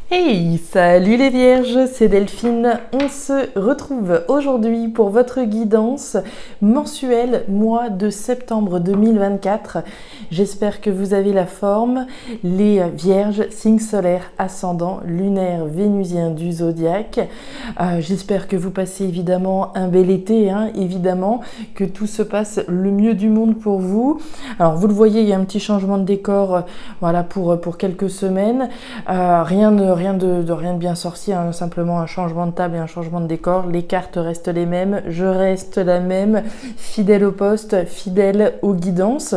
Hey, salut les vierges, c'est Delphine. On se retrouve aujourd'hui pour votre guidance mensuelle mois de septembre 2024. J'espère que vous avez la forme. Les vierges, signe solaire, ascendant, lunaire, vénusien du zodiaque. J'espère que vous passez évidemment un bel été, évidemment, que tout se passe le mieux du monde pour vous. Alors vous le voyez, il y a un petit changement de décor voilà, pour quelques semaines. Rien de bien sorcier, simplement un changement de table et un changement de décor. Les cartes restent les mêmes, je reste la même, fidèle au poste, fidèle aux guidances.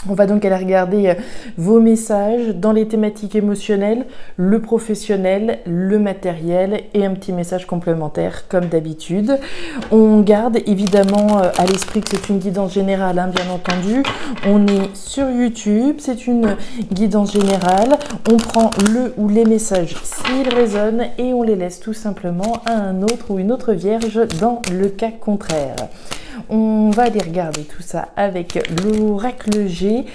On va donc aller regarder vos messages dans les thématiques émotionnelles, le professionnel, le matériel et un petit message complémentaire comme d'habitude. On garde évidemment à l'esprit que c'est une guidance générale, bien entendu. On est sur YouTube, c'est une guidance générale. On prend le ou les messages s'ils résonnent et on les laisse tout simplement à un autre ou une autre vierge dans le cas contraire. On va aller regarder tout ça avec l'oracle G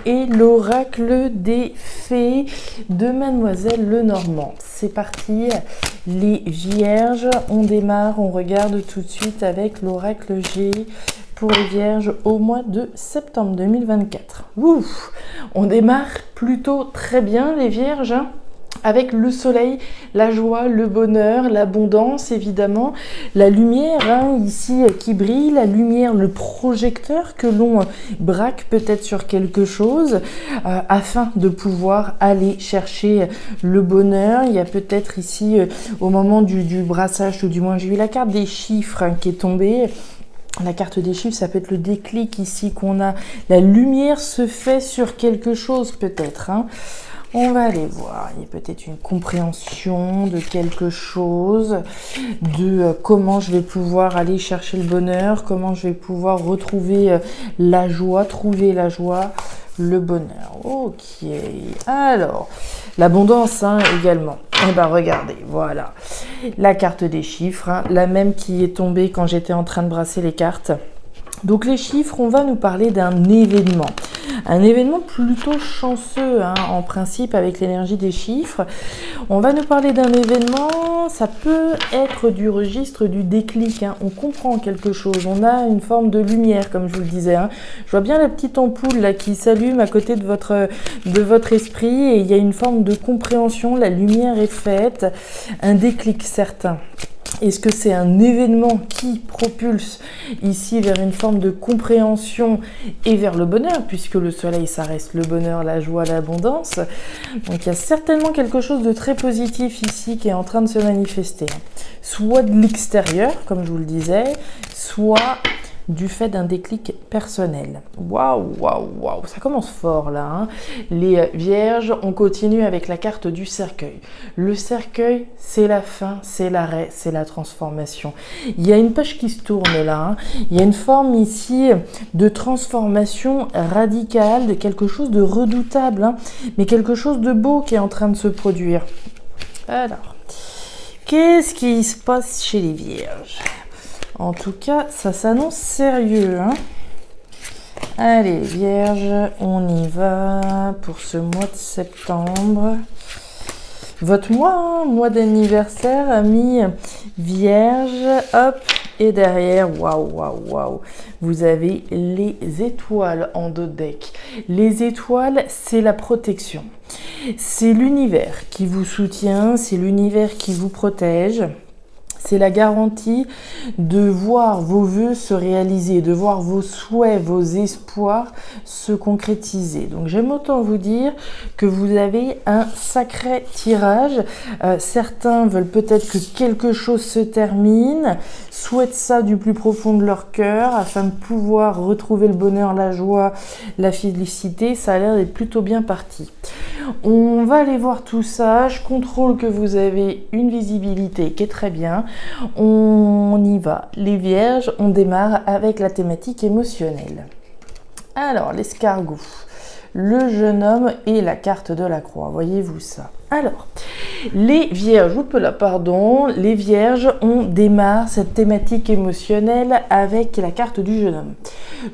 et l'oracle des fées de Mademoiselle Lenormand. C'est parti, les vierges, on démarre, on regarde tout de suite avec l'oracle G pour les vierges au mois de septembre 2024. Ouf, on démarre plutôt très bien les vierges, avec le soleil, la joie, le bonheur, l'abondance évidemment, la lumière ici qui brille, la lumière, le projecteur que l'on braque peut-être sur quelque chose afin de pouvoir aller chercher le bonheur. Il y a peut-être ici au moment du brassage, ou du moins j'ai eu la carte des chiffres qui est tombée. La carte des chiffres, ça peut être le déclic ici qu'on a. La lumière se fait sur quelque chose peut-être. On va aller voir, il y a peut-être une compréhension de quelque chose, de comment je vais pouvoir aller chercher le bonheur, comment je vais pouvoir retrouver la joie, trouver la joie, le bonheur. Ok, alors, l'abondance également. Eh bien regardez, voilà, la carte des chiffres, la même qui est tombée quand j'étais en train de brasser les cartes. Donc les chiffres, on va nous parler d'un événement. Un événement plutôt chanceux en principe avec l'énergie des chiffres. On va nous parler d'un événement, ça peut être du registre du déclic. On comprend quelque chose, on a une forme de lumière comme je vous le disais. Je vois bien la petite ampoule là, qui s'allume à côté de votre esprit et il y a une forme de compréhension, la lumière est faite, un déclic certain. Est-ce que c'est un événement qui propulse ici vers une forme de compréhension et vers le bonheur, puisque le soleil, ça reste le bonheur, la joie, l'abondance. Donc il y a certainement quelque chose de très positif ici qui est en train de se manifester. Soit de l'extérieur, comme je vous le disais, soit du fait d'un déclic personnel. Waouh, waouh, waouh, ça commence fort là. Les vierges, on continue avec la carte du cercueil. Le cercueil, c'est la fin, c'est l'arrêt, c'est la transformation. Il y a une page qui se tourne là. Il y a une forme ici de transformation radicale, de quelque chose de redoutable, mais quelque chose de beau qui est en train de se produire. Alors, qu'est-ce qui se passe chez les vierges ? En tout cas, ça s'annonce sérieux. Allez, vierge, on y va pour ce mois de septembre. Votre mois d'anniversaire, amis vierge, hop, et derrière, waouh, waouh, waouh, vous avez les étoiles en dos de deck. Les étoiles, c'est la protection. C'est l'univers qui vous soutient, c'est l'univers qui vous protège. C'est la garantie de voir vos vœux se réaliser, de voir vos souhaits, vos espoirs se concrétiser. Donc j'aime autant vous dire que vous avez un sacré tirage. Certains veulent peut-être que quelque chose se termine, souhaitent ça du plus profond de leur cœur afin de pouvoir retrouver le bonheur, la joie, la félicité. Ça a l'air d'être plutôt bien parti. On va aller voir tout ça. Je contrôle que vous avez une visibilité qui est très bien. On y va. Les vierges, on démarre avec la thématique émotionnelle. Alors, l'escargot, le jeune homme et la carte de la croix. Voyez-vous ça? Alors, les vierges, les vierges, on démarre cette thématique émotionnelle avec la carte du jeune homme.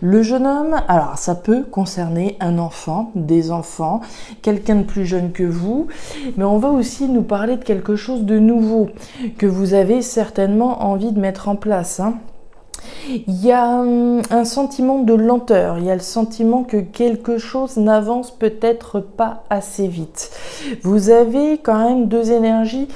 Le jeune homme, alors ça peut concerner un enfant, des enfants, quelqu'un de plus jeune que vous, mais on va aussi nous parler de quelque chose de nouveau que vous avez certainement envie de mettre en place, hein. Il y a un sentiment de lenteur, il y a le sentiment que quelque chose n'avance peut-être pas assez vite. Vous avez quand même deux énergies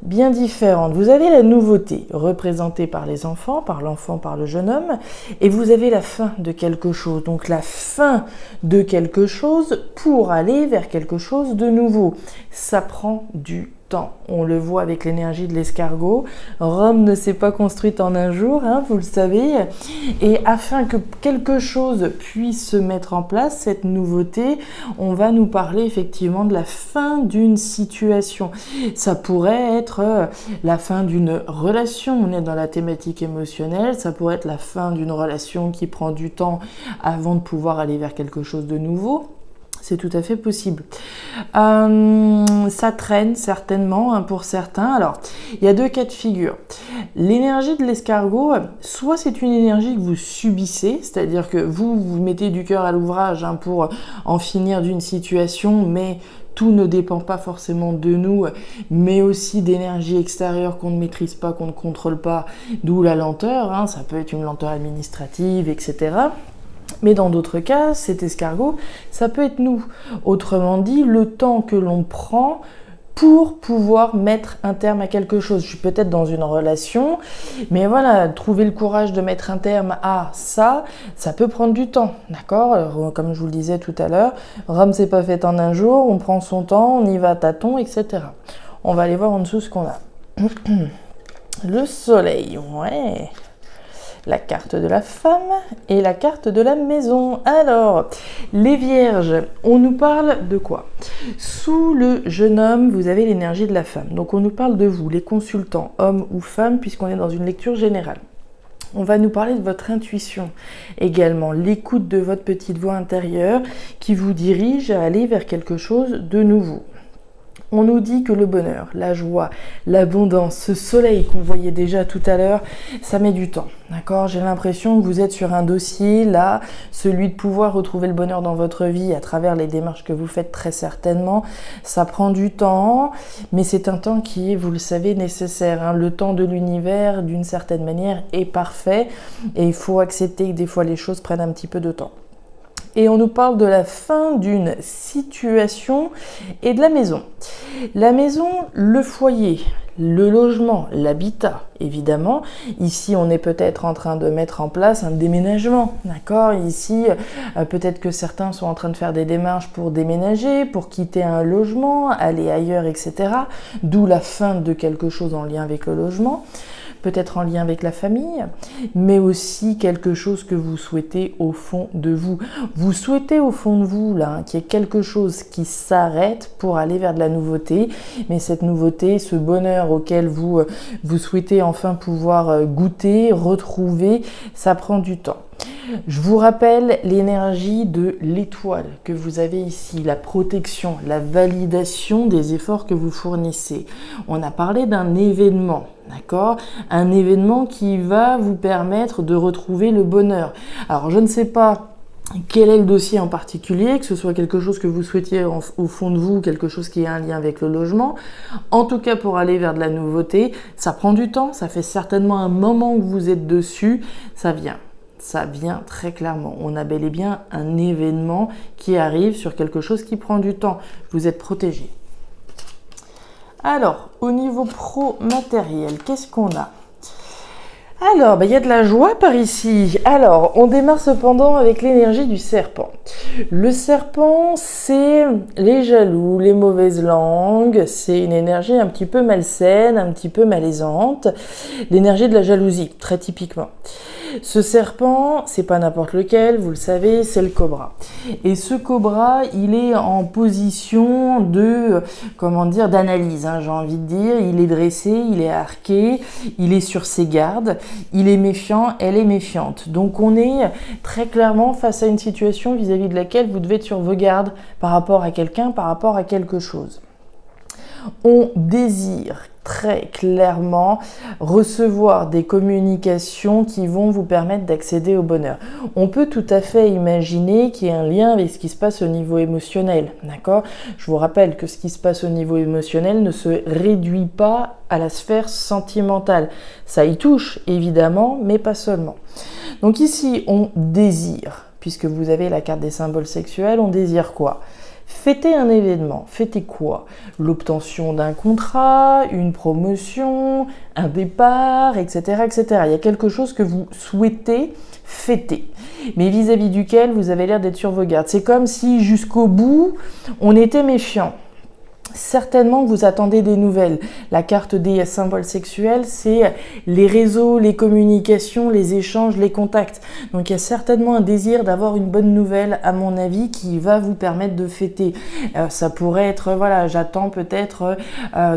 bien différentes. Vous avez la nouveauté représentée par les enfants, par l'enfant, par le jeune homme, et vous avez la fin de quelque chose. Donc la fin de quelque chose pour aller vers quelque chose de nouveau. Ça prend du temps. On le voit avec l'énergie de l'escargot. Rome ne s'est pas construite en un jour, hein, vous le savez. Et afin que quelque chose puisse se mettre en place, cette nouveauté, on va nous parler effectivement de la fin d'une situation. Ça pourrait être la fin d'une relation, on est dans la thématique émotionnelle, ça pourrait être la fin d'une relation qui prend du temps avant de pouvoir aller vers quelque chose de nouveau. C'est tout à fait possible. Ça traîne certainement, hein, pour certains. Alors, il y a deux cas de figure. L'énergie de l'escargot, soit c'est une énergie que vous subissez, c'est-à-dire que vous mettez du cœur à l'ouvrage, hein, pour en finir d'une situation, mais tout ne dépend pas forcément de nous, mais aussi d'énergie extérieure qu'on ne maîtrise pas, qu'on ne contrôle pas, d'où la lenteur, hein. Ça peut être une lenteur administrative, etc. Mais dans d'autres cas, cet escargot, ça peut être nous. Autrement dit, le temps que l'on prend pour pouvoir mettre un terme à quelque chose. Je suis peut-être dans une relation, mais voilà, trouver le courage de mettre un terme à ça, ça peut prendre du temps, d'accord ? Comme je vous le disais tout à l'heure, Rome s'est pas faite en un jour, on prend son temps, on y va à tâtons, etc. On va aller voir en dessous ce qu'on a. Le soleil, ouais. La carte de la femme et la carte de la maison. Alors, les vierges, on nous parle de quoi ? Sous le jeune homme, vous avez l'énergie de la femme. Donc on nous parle de vous, les consultants, hommes ou femmes, puisqu'on est dans une lecture générale. On va nous parler de votre intuition également, l'écoute de votre petite voix intérieure qui vous dirige à aller vers quelque chose de nouveau. On nous dit que le bonheur, la joie, l'abondance, ce soleil qu'on voyait déjà tout à l'heure, ça met du temps, d'accord ? J'ai l'impression que vous êtes sur un dossier, là, celui de pouvoir retrouver le bonheur dans votre vie à travers les démarches que vous faites très certainement. Ça prend du temps, mais c'est un temps qui est, vous le savez, nécessaire, hein. Le temps de l'univers, d'une certaine manière, est parfait et il faut accepter que des fois les choses prennent un petit peu de temps. Et on nous parle de la fin d'une situation et de la maison. La maison, le foyer, le logement, l'habitat, évidemment. Ici, on est peut-être en train de mettre en place un déménagement, d'accord ? Ici, peut-être que certains sont en train de faire des démarches pour déménager, pour quitter un logement, aller ailleurs, etc. D'où la fin de quelque chose en lien avec le logement. Peut-être en lien avec la famille, mais aussi quelque chose que vous souhaitez au fond de vous. Vous souhaitez au fond de vous, là, hein, qu'il y ait quelque chose qui s'arrête pour aller vers de la nouveauté, mais cette nouveauté, ce bonheur auquel vous souhaitez enfin pouvoir goûter, retrouver, ça prend du temps. Je vous rappelle l'énergie de l'étoile que vous avez ici, la protection, la validation des efforts que vous fournissez. On a parlé d'un événement, d'accord ? Un événement qui va vous permettre de retrouver le bonheur. Alors, je ne sais pas quel est le dossier en particulier, que ce soit quelque chose que vous souhaitiez au fond de vous, quelque chose qui a un lien avec le logement. En tout cas, pour aller vers de la nouveauté, ça prend du temps, ça fait certainement un moment que vous êtes dessus, ça vient. Ça vient très clairement. On a bel et bien un événement qui arrive sur quelque chose qui prend du temps. Vous êtes protégé. Alors, au niveau pro-matériel, qu'est-ce qu'on a ? Alors, il y a de la joie par ici. Alors, on démarre cependant avec l'énergie du serpent. Le serpent, c'est les jaloux, les mauvaises langues, c'est une énergie un petit peu malsaine, un petit peu malaisante. L'énergie de la jalousie, très typiquement. Ce serpent, c'est pas n'importe lequel, vous le savez, c'est le cobra. Et ce cobra, il est en position de, d'analyse, hein, j'ai envie de dire. Il est dressé, il est arqué, il est sur ses gardes, il est méfiant, elle est méfiante. Donc on est très clairement face à une situation vis-à-vis de laquelle vous devez être sur vos gardes par rapport à quelqu'un, par rapport à quelque chose. On désire très clairement recevoir des communications qui vont vous permettre d'accéder au bonheur. On peut tout à fait imaginer qu'il y ait un lien avec ce qui se passe au niveau émotionnel, d'accord ? Je vous rappelle que ce qui se passe au niveau émotionnel ne se réduit pas à la sphère sentimentale. Ça y touche, évidemment, mais pas seulement. Donc ici, on désire, puisque vous avez la carte des symboles sexuels, on désire quoi ? Fêter un événement. Fêter quoi ? L'obtention d'un contrat, une promotion, un départ, etc., etc. Il y a quelque chose que vous souhaitez fêter, mais vis-à-vis duquel vous avez l'air d'être sur vos gardes. C'est comme si jusqu'au bout, on était méfiant. Certainement que vous attendez des nouvelles. La carte des symboles sexuels, c'est les réseaux, les communications, les échanges, les contacts. Donc il y a certainement un désir d'avoir une bonne nouvelle, à mon avis, qui va vous permettre de fêter. Ça pourrait être, voilà, j'attends peut-être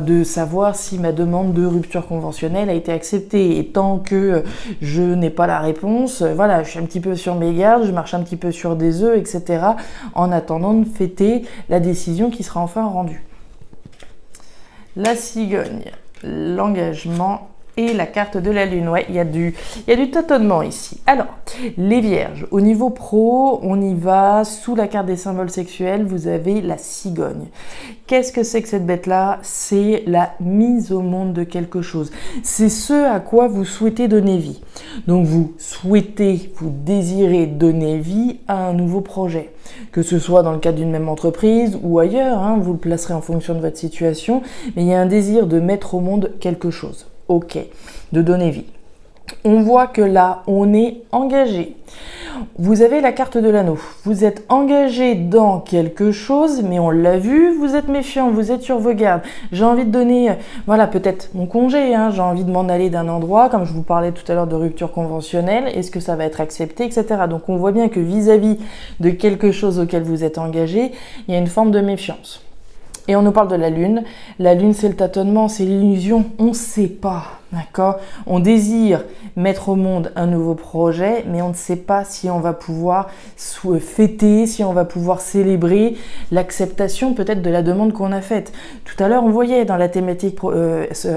de savoir si ma demande de rupture conventionnelle a été acceptée. Et tant que je n'ai pas la réponse, voilà, je suis un petit peu sur mes gardes, je marche un petit peu sur des œufs, etc. en attendant de fêter la décision qui sera enfin rendue. La cigogne, l'engagement et la carte de la lune. Ouais, il y a du tâtonnement ici. Alors, les vierges, au niveau pro, on y va. Sous la carte des symboles sexuels, vous avez la cigogne. Qu'est-ce que c'est que cette bête-là ? C'est la mise au monde de quelque chose. C'est ce à quoi vous souhaitez donner vie. Donc vous souhaitez, vous désirez donner vie à un nouveau projet. Que ce soit dans le cadre d'une même entreprise ou ailleurs, hein, vous le placerez en fonction de votre situation, mais il y a un désir de mettre au monde quelque chose. Ok, de donner vie. On voit que là, on est engagé. Vous avez la carte de l'anneau. Vous êtes engagé dans quelque chose, mais on l'a vu, vous êtes méfiant, vous êtes sur vos gardes. J'ai envie de donner, voilà, peut-être mon congé, hein, j'ai envie de m'en aller d'un endroit, comme je vous parlais tout à l'heure de rupture conventionnelle, est-ce que ça va être accepté, etc. Donc on voit bien que vis-à-vis de quelque chose auquel vous êtes engagé, il y a une forme de méfiance. Et on nous parle de la lune. La lune, c'est le tâtonnement, c'est l'illusion. On ne sait pas, d'accord ? On désire mettre au monde un nouveau projet, mais on ne sait pas si on va pouvoir fêter, si on va pouvoir célébrer l'acceptation peut-être de la demande qu'on a faite. Tout à l'heure, on voyait dans la thématique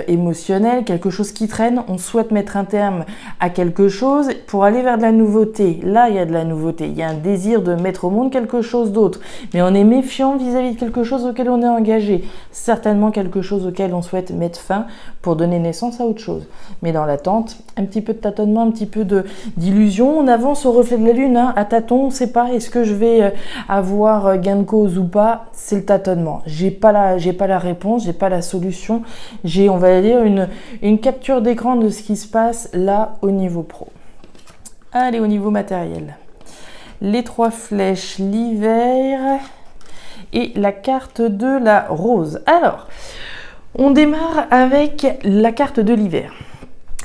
émotionnelle quelque chose qui traîne. On souhaite mettre un terme à quelque chose pour aller vers de la nouveauté. Là, il y a de la nouveauté. Il y a un désir de mettre au monde quelque chose d'autre. Mais on est méfiant vis-à-vis de quelque chose auquel on est engagé. Certainement quelque chose auquel on souhaite mettre fin pour donner naissance à autre chose. Mais dans l'attente, un petit peu de tâtonnement, un petit peu d'illusion. On avance au reflet de la lune, hein, à tâtons, on ne sait pas est-ce que je vais avoir gain de cause ou pas. C'est le tâtonnement. J'ai pas la réponse, j'ai pas la solution. J'ai, on va dire, une capture d'écran de ce qui se passe là au niveau pro. Allez, au niveau matériel. Les 3 flèches, l'hiver et la carte de la rose. Alors, on démarre avec la carte de l'hiver.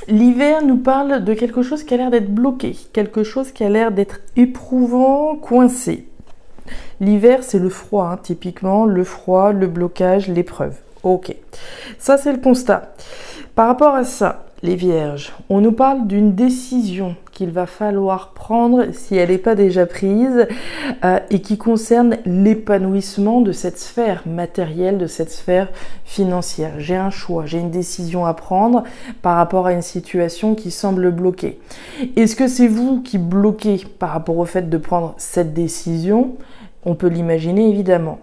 L'hiver nous parle de quelque chose qui a l'air d'être bloqué, quelque chose qui a l'air d'être éprouvant, coincé. L'hiver, c'est le froid, hein, typiquement, le froid, le blocage, l'épreuve. Ok, ça c'est le constat. Par rapport à ça, les vierges, on nous parle d'une décision qu'il va falloir prendre si elle n'est pas déjà prise et qui concerne l'épanouissement de cette sphère matérielle, de cette sphère financière. J'ai un choix, j'ai une décision à prendre par rapport à une situation qui semble bloquée. Est-ce que c'est vous qui bloquez par rapport au fait de prendre cette décision ? On peut l'imaginer évidemment.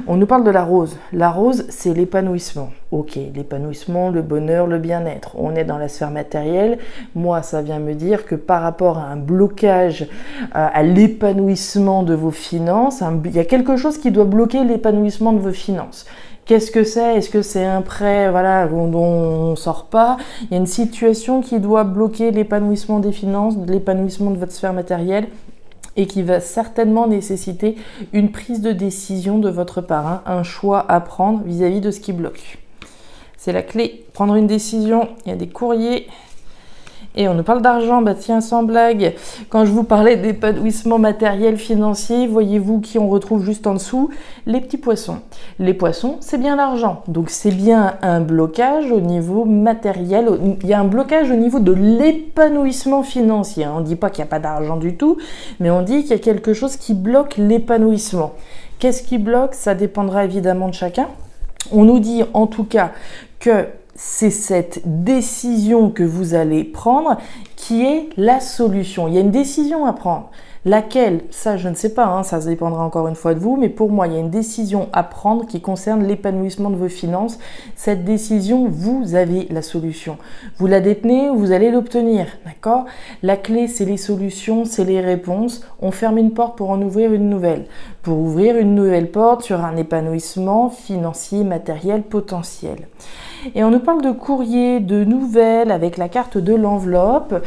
On nous parle de la rose. La rose, c'est l'épanouissement. Ok, l'épanouissement, le bonheur, le bien-être. On est dans la sphère matérielle. Moi, ça vient me dire que par rapport à un blocage, à l'épanouissement de vos finances, il y a quelque chose qui doit bloquer l'épanouissement de vos finances. Qu'est-ce que c'est ? Est-ce que c'est un prêt dont on ne sort pas ? Il y a une situation qui doit bloquer l'épanouissement des finances, l'épanouissement de votre sphère matérielle, et qui va certainement nécessiter une prise de décision de votre part, un choix à prendre vis-à-vis de ce qui bloque. C'est la clé, prendre une décision. Il y a des courriers et on nous parle d'argent, bah tiens, sans blague, quand je vous parlais d'épanouissement matériel, financier, voyez-vous qui on retrouve juste en dessous ? Les petits poissons. Les poissons, c'est bien l'argent, donc c'est bien un blocage au niveau matériel, il y a un blocage au niveau de l'épanouissement financier. On ne dit pas qu'il n'y a pas d'argent du tout, mais on dit qu'il y a quelque chose qui bloque l'épanouissement. Qu'est-ce qui bloque ? Ça dépendra évidemment de chacun. On nous dit en tout cas que c'est cette décision que vous allez prendre qui est la solution. Il y a une décision à prendre. Laquelle? Ça, je ne sais pas, ça dépendra encore une fois de vous, mais pour moi, il y a une décision à prendre qui concerne l'épanouissement de vos finances. Cette décision, vous avez la solution. Vous la détenez, vous allez l'obtenir, d'accord? La clé, c'est les solutions, c'est les réponses. On ferme une porte pour en ouvrir une nouvelle. Pour ouvrir une nouvelle porte sur un épanouissement financier, matériel, potentiel. Et on nous parle de courrier, de nouvelles avec la carte de l'enveloppe.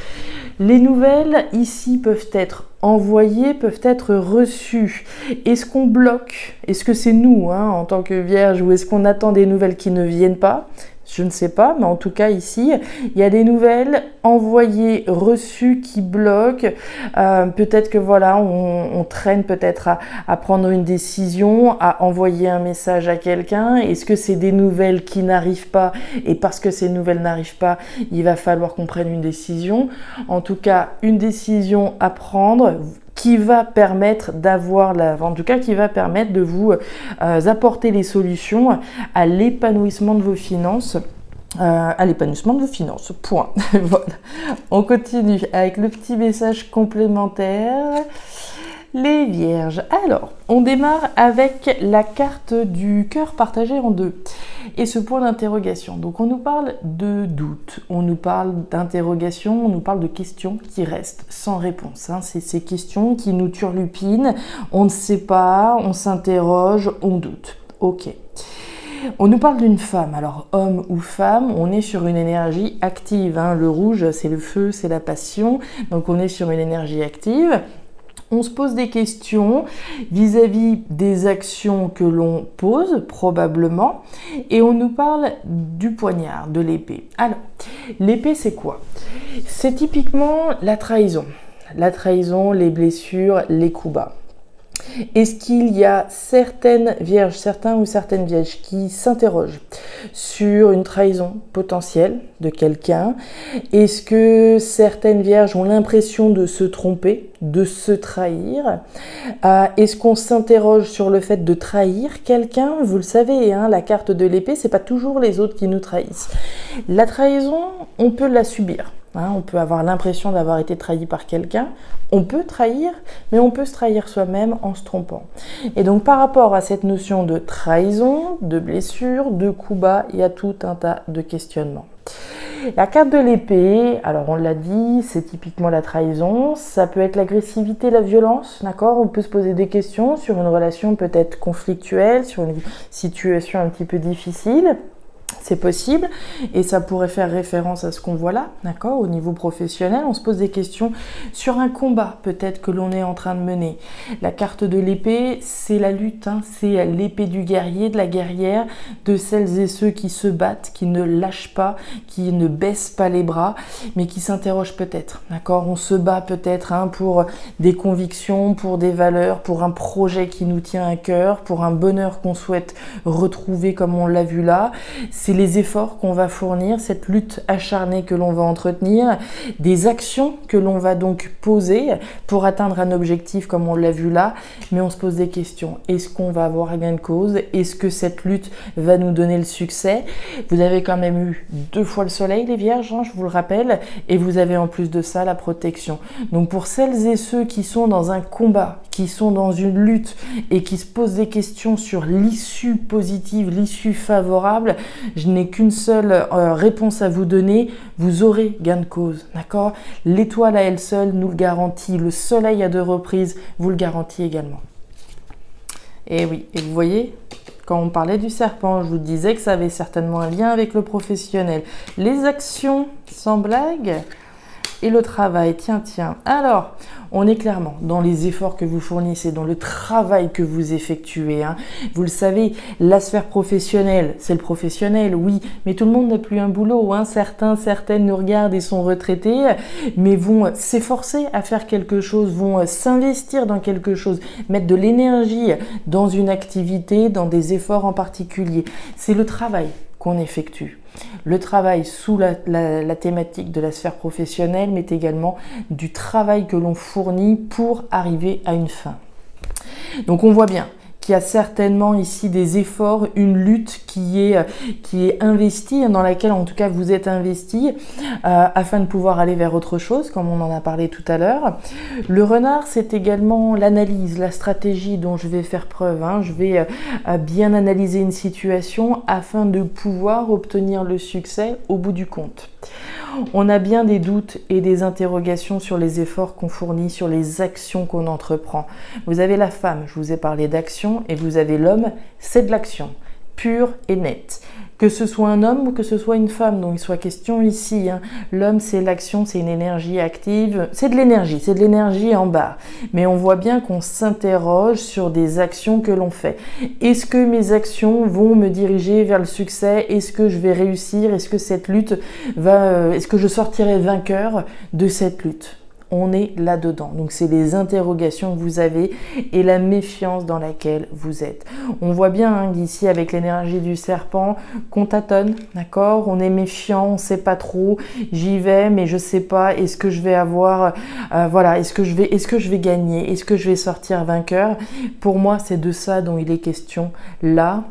Les nouvelles ici peuvent être envoyées, peuvent être reçues. Est-ce qu'on bloque? Est-ce que c'est nous en tant que vierge ou est-ce qu'on attend des nouvelles qui ne viennent pas? Je ne sais pas, mais en tout cas ici, il y a des nouvelles envoyées, reçues qui bloquent. Peut-être que voilà, on traîne peut-être à prendre une décision, à envoyer un message à quelqu'un. Est-ce que c'est des nouvelles qui n'arrivent pas? Et parce que ces nouvelles n'arrivent pas, il va falloir qu'on prenne une décision. En tout cas, une décision à prendre qui va permettre qui va permettre de vous apporter les solutions à l'épanouissement de vos finances. Point. Voilà. On continue avec le petit message complémentaire. Les vierges. Alors, on démarre avec la carte du cœur partagé en deux. Et ce point d'interrogation. Donc, on nous parle de doute, on nous parle d'interrogation, on nous parle de questions qui restent sans réponse. C'est ces questions qui nous turlupinent. On ne sait pas, on s'interroge, on doute. Ok. On nous parle d'une femme, alors homme ou femme, on est sur une énergie active. Le rouge, c'est le feu, c'est la passion. Donc, on est sur une énergie active. On se pose des questions vis-à-vis des actions que l'on pose, probablement, et on nous parle du poignard, de l'épée. Alors, l'épée, c'est quoi? C'est typiquement la trahison. La trahison, les blessures, les coups bas. Est-ce qu'il y a certains ou certaines vierges qui s'interrogent sur une trahison potentielle de quelqu'un? Est-ce que certaines vierges ont l'impression de se tromper, de se trahir? Est-ce qu'on s'interroge sur le fait de trahir quelqu'un? Vous le savez, la carte de l'épée, c'est pas toujours les autres qui nous trahissent. La trahison, on peut la subir. On peut avoir l'impression d'avoir été trahi par quelqu'un. On peut trahir, mais on peut se trahir soi-même en se trompant. Et donc par rapport à cette notion de trahison, de blessure, de coup bas, il y a tout un tas de questionnements. La carte de l'épée, alors on l'a dit, c'est typiquement la trahison. Ça peut être l'agressivité, la violence, d'accord? On peut se poser des questions sur une relation peut-être conflictuelle, sur une situation un petit peu difficile. C'est possible et ça pourrait faire référence à ce qu'on voit là, d'accord? Au niveau professionnel, on se pose des questions sur un combat peut-être que l'on est en train de mener. La carte de l'épée, c'est la lutte, c'est l'épée du guerrier, de la guerrière, de celles et ceux qui se battent, qui ne lâchent pas, qui ne baissent pas les bras, mais qui s'interrogent peut-être, d'accord? On se bat peut-être pour des convictions, pour des valeurs, pour un projet qui nous tient à cœur, pour un bonheur qu'on souhaite retrouver comme on l'a vu là. C'est les efforts qu'on va fournir, cette lutte acharnée que l'on va entretenir, des actions que l'on va donc poser pour atteindre un objectif comme on l'a vu là, mais on se pose des questions. Est-ce qu'on va avoir gain de cause? Est-ce que cette lutte va nous donner le succès? Vous avez quand même eu 2 fois le soleil, les vierges, je vous le rappelle, et vous avez en plus de ça la protection. Donc pour celles et ceux qui sont dans un combat, qui sont dans une lutte et qui se posent des questions sur l'issue positive, l'issue favorable, je n'ai qu'une seule réponse à vous donner, vous aurez gain de cause, d'accord? L'étoile à elle seule nous le garantit, le soleil à 2 reprises vous le garantit également. Et oui, et vous voyez, quand on parlait du serpent, je vous disais que ça avait certainement un lien avec le professionnel. Les actions, sans blague, et le travail, tiens. Alors, on est clairement dans les efforts que vous fournissez, dans le travail que vous effectuez. Vous le savez, la sphère professionnelle, c'est le professionnel, oui, mais tout le monde n'a plus un boulot. Certaines nous regardent et sont retraités, mais vont s'efforcer à faire quelque chose, vont s'investir dans quelque chose, mettre de l'énergie dans une activité, dans des efforts en particulier. C'est le travail qu'on effectue. Le travail sous la thématique de la sphère professionnelle, mais également du travail que l'on fournit pour arriver à une fin. Donc on voit bien qu'il qu'il y a certainement ici des efforts, une lutte qui est investie, dans laquelle en tout cas vous êtes investi, afin de pouvoir aller vers autre chose, comme on en a parlé tout à l'heure. Le renard, c'est également l'analyse, la stratégie dont je vais faire preuve. Je vais bien analyser une situation afin de pouvoir obtenir le succès au bout du compte. On a bien des doutes et des interrogations sur les efforts qu'on fournit, sur les actions qu'on entreprend. Vous avez la femme, je vous ai parlé d'action, et vous avez l'homme, c'est de l'action, pure et nette. Que ce soit un homme ou que ce soit une femme, donc il soit question ici. L'homme, c'est l'action, c'est une énergie active, c'est de l'énergie en bas. Mais on voit bien qu'on s'interroge sur des actions que l'on fait. Est-ce que mes actions vont me diriger vers le succès? Est-ce que je vais réussir? Est-ce que cette lutte est-ce que je sortirai vainqueur de cette lutte? On est là-dedans. Donc, c'est les interrogations que vous avez et la méfiance dans laquelle vous êtes. On voit bien ici avec l'énergie du serpent qu'on tâtonne, d'accord? On est méfiant, on ne sait pas trop. J'y vais, mais je ne sais pas. Est-ce que je vais avoir... est-ce que je vais gagner? Est-ce que je vais sortir vainqueur? Pour moi, c'est de ça dont il est question là.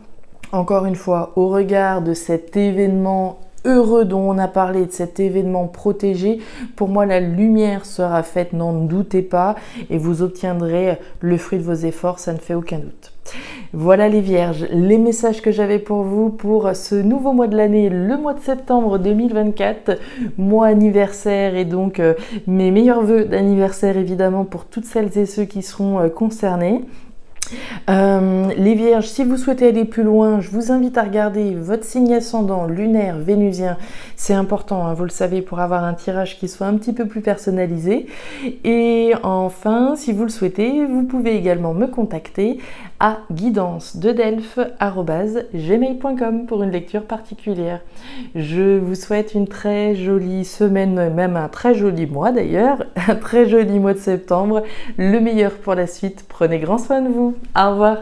Encore une fois, au regard de cet événement heureux dont on a parlé, de cet événement protégé, pour moi la lumière sera faite, n'en doutez pas, et vous obtiendrez le fruit de vos efforts, ça ne fait aucun doute. Voilà les vierges, les messages que j'avais pour vous pour ce nouveau mois de l'année, le mois de septembre 2024, mois anniversaire, et donc mes meilleurs vœux d'anniversaire évidemment pour toutes celles et ceux qui seront concernés. Les vierges, si vous souhaitez aller plus loin, je vous invite à regarder votre signe ascendant, lunaire, vénusien. C'est important, vous le savez, pour avoir un tirage qui soit un petit peu plus personnalisé. Et enfin, si vous le souhaitez, vous pouvez également me contacter à guidance-de-delphes@gmail.com pour une lecture particulière. Je vous souhaite une très jolie semaine, même un très joli mois d'ailleurs, un très joli mois de septembre. Le meilleur pour la suite. Prenez grand soin de vous. Au revoir.